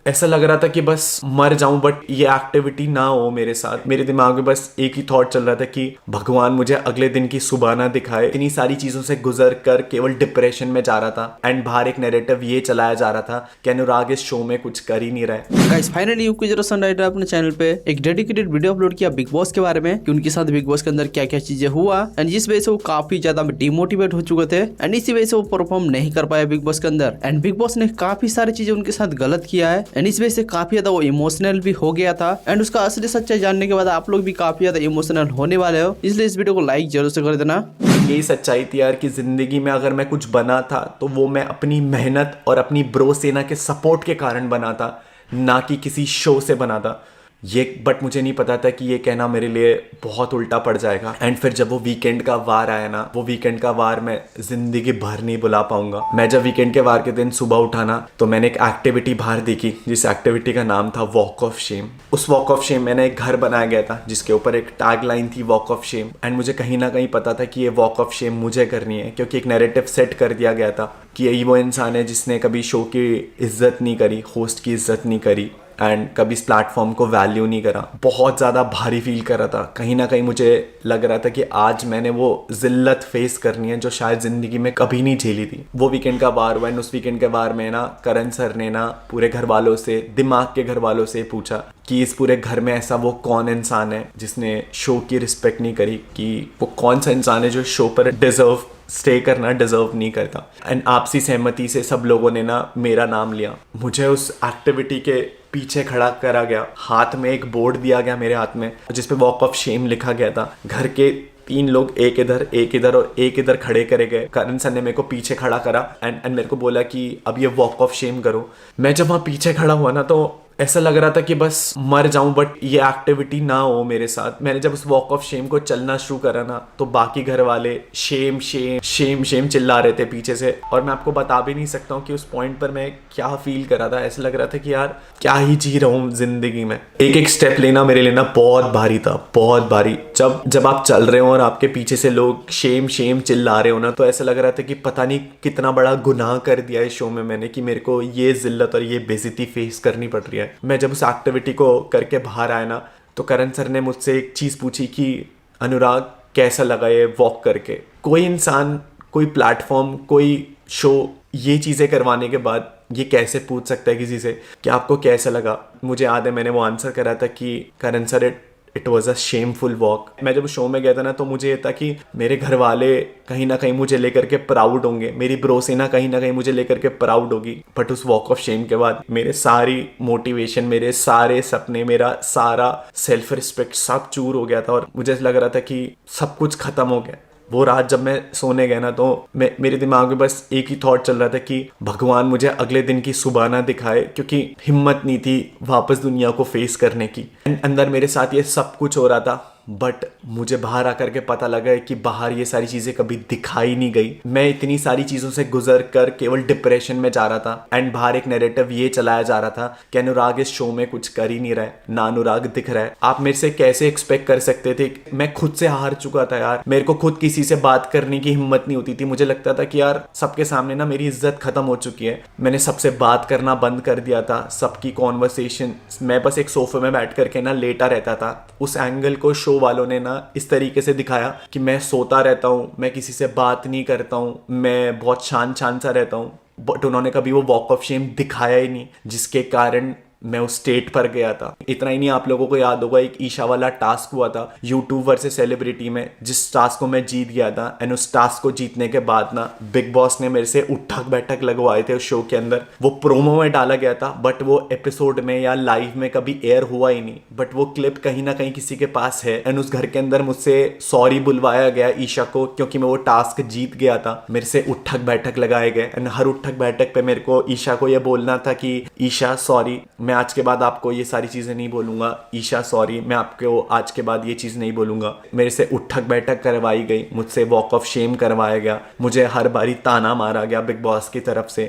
ऐसा लग रहा था कि बस मर जाऊं, बट ये एक्टिविटी ना हो मेरे साथ। मेरे दिमाग में बस एक ही थॉट चल रहा था कि भगवान मुझे अगले दिन की सुबह ना दिखाए। इतनी सारी चीजों से गुजर कर केवल डिप्रेशन में जा रहा था, एंड बाहर एक नैरेटिव ये चलाया जा रहा था कि अनुराग इस शो में कुछ कर ही नहीं रहा है। गाइस फाइनली यूपी जीरो सनराइडर अपने चैनल पे एक डेडिकेटेड वीडियो अपलोड किया बिग बॉस के बारे में कि उनके साथ बिग बॉस के अंदर क्या क्या चीजें हुआ एंड जिस वजह से वो काफी ज्यादा डिमोटिवेट हो चुके थे एंड इसी वजह से वो परफॉर्म नहीं कर पाया बिग बॉस के अंदर। एंड बिग बॉस ने काफी सारी चीजें उनके साथ गलत किया है एंड इस वजह से काफी ज्यादा वो इमोशनल भी हो गया था। एंड उसका असली सच्चाई जानने के बाद आप लोग भी काफी ज्यादा इमोशनल होने वाले हो, इसलिए इस वीडियो को लाइक जरूर से कर देना। यही सच्चाई थी यार कि जिंदगी में अगर मैं कुछ बना था तो वो मैं अपनी मेहनत और अपनी ब्रो सेना के सपोर्ट के कारण बना था, ना कि किसी शो से बना था ये। बट मुझे नहीं पता था कि ये कहना मेरे लिए बहुत उल्टा पड़ जाएगा। एंड फिर जब वो वीकेंड का वार आया ना, वो वीकेंड का वार मैं जिंदगी भर नहीं भुला पाऊंगा। मैं जब वीकेंड के वार के दिन सुबह उठा ना, तो मैंने एक एक्टिविटी बाहर देखी जिस एक्टिविटी का नाम था वॉक ऑफ शेम। उस वॉक ऑफ शेम मैंने एक घर बनाया गया था जिसके ऊपर एक टैग लाइन थी वॉक ऑफ शेम। एंड मुझे कहीं ना कहीं पता था कि ये वॉक ऑफ शेम मुझे करनी है, क्योंकि एक नैरेटिव सेट कर दिया गया था कि यही वो इंसान है जिसने कभी शो की इज्जत नहीं करी, होस्ट की इज्जत नहीं करी एंड कभी इस प्लेटफॉर्म को वैल्यू नहीं करा। बहुत ज़्यादा भारी फील कर रहा था। कहीं ना कहीं मुझे लग रहा था कि आज मैंने वो जिल्लत फेस करनी है जो शायद ज़िंदगी में कभी नहीं झेली थी। वो वीकेंड का वार हुआ एंड उस वीकेंड के वार में ना करण सर ने ना पूरे घर वालों से, दिमाग के घर वालों से पूछा कि इस पूरे घर में ऐसा वो कौन इंसान है जिसने शो की रिस्पेक्ट नहीं करी, कि वो कौन सा इंसान है जो शो पर स्टे करना डिजर्व नहीं करता। एंड आपसी सहमति से सब लोगों ने ना मेरा नाम लिया। मुझे उस एक्टिविटी के पीछे खड़ा करा गया, हाथ में एक बोर्ड दिया गया मेरे हाथ में जिसपे वॉक ऑफ शेम लिखा गया था। घर के 3 लोग एक इधर और एक इधर खड़े करे गए। करण सर ने मेरे को पीछे खड़ा करा एंड मेरे को बोला कि अब ये वॉक ऑफ शेम करो। मैं जब वहाँ पीछे खड़ा हुआ ना, तो ऐसा लग रहा था कि बस मर जाऊं, बट ये एक्टिविटी ना हो मेरे साथ। मैंने जब उस वॉक ऑफ शेम को चलना शुरू करा ना, तो बाकी घर वाले शेम शेम शेम शेम चिल्ला रहे थे पीछे से। और मैं आपको बता भी नहीं सकता हूँ कि उस पॉइंट पर मैं क्या फील कर रहा था। ऐसा लग रहा था कि यार क्या ही जी रहा हूँ जिंदगी में। एक एक स्टेप लेना मेरे लिए ना बहुत भारी था, बहुत भारी। जब आप चल रहे हो और आपके पीछे से लोग शेम शेम चिल्ला रहे हो ना, तो ऐसा लग रहा था कि पता नहीं कितना बड़ा गुनाह कर दिया इस शो में मैंने, कि मेरे को ये जिल्लत और ये बेइज्जती फेस करनी पड़ रही है। मैं जब उस एक्टिविटी को करके बाहर आया ना, तो करण सर ने मुझसे एक चीज़ पूछी कि अनुराग कैसा लगा ये वॉक करके। कोई इंसान, कोई प्लेटफॉर्म, कोई शो ये चीज़ें करवाने के बाद ये कैसे पूछ सकता है किसी से कि आपको कैसा लगा। मुझे याद है मैंने वो आंसर करा था कि Karan sir it was a shameful walk. मैं जब शो में गया था ना, तो मुझे ये था कि मेरे घर वाले कहीं ना कहीं मुझे लेकर के प्राउड होंगे, मेरी ब्रो सेना कहीं ना कहीं मुझे लेकर के प्राउड होगी। बट उस वॉक ऑफ शेम के बाद मेरे सारी मोटिवेशन, मेरे सारे सपने, मेरा सारा सेल्फ रिस्पेक्ट सब चूर हो गया था। और मुझे लग रहा था कि सब कुछ खत्म हो गया। वो रात जब मैं सोने गया ना, तो मेरे दिमाग में बस एक ही थॉट चल रहा था कि भगवान मुझे अगले दिन की सुबह ना दिखाए, क्योंकि हिम्मत नहीं थी वापस दुनिया को फेस करने की। अंदर मेरे साथ ये सब कुछ हो रहा था, बट मुझे बाहर आकर के पता लगा कि बाहर ये सारी चीजें कभी दिखाई नहीं गई। मैं इतनी सारी चीजों से गुजर कर केवल डिप्रेशन में जा रहा था, एंड बाहर एक नैरेटिव ये चलाया जा रहा था कि अनुराग इस शो में कुछ कर ही नहीं रहा है, ना अनुराग दिख रहा है। आप मेरे से कैसे एक्सपेक्ट कर सकते थे? मैं खुद से हार चुका था यार। मेरे को खुद किसी से बात करने की हिम्मत नहीं होती थी। मुझे लगता था कि यार सबके सामने ना मेरी इज्जत खत्म हो चुकी है। मैंने सबसे बात करना बंद कर दिया था, सबकी कॉन्वर्सेशन। मैं बस एक सोफे में बैठ करके ना लेटा रहता था। उस एंगल को शो वालों ने ना इस तरीके से दिखाया कि मैं सोता रहता हूँ, मैं किसी से बात नहीं करता हूँ, मैं बहुत शांत शांत सा रहता हूँ। बट उन्होंने कभी वो वॉक ऑफ शेम दिखाया ही नहीं, जिसके कारण मैं उस स्टेट पर गया था। इतना ही नहीं, आप लोगों को याद होगा एक ईशा वाला टास्क हुआ था यूट्यूब वर्सेस सेलिब्रिटी में, जिस टास्क को मैं जीत गया था। एंड उस टास्क को जीतने के बाद ना बिग बॉस ने मेरे से उठक बैठक लगवाए थे उस शो के अंदर। वो प्रोमो में डाला गया था, बट वो एपिसोड में या लाइव में कभी एयर हुआ ही नहीं। बट वो क्लिप कहीं ना कहीं किसी के पास है। एंड उस घर के अंदर मुझसे सॉरी बुलवाया गया ईशा को, क्योंकि मैं वो टास्क जीत गया था। मेरे से उठक बैठक लगाए गए एंड हर उठक बैठक पे मेरे को ईशा को ये बोलना था कि ईशा सॉरी, मैं आज के बाद आपको ये सारी चीजें नहीं बोलूंगा। ईशा सॉरी, मैं आपको आज के बाद ये चीज नहीं बोलूंगा। मेरे से उठक बैठक करवाई गई, मुझसे वॉक ऑफ शेम करवाया गया, मुझे हर बारी ताना मारा गया बिग बॉस की तरफ से।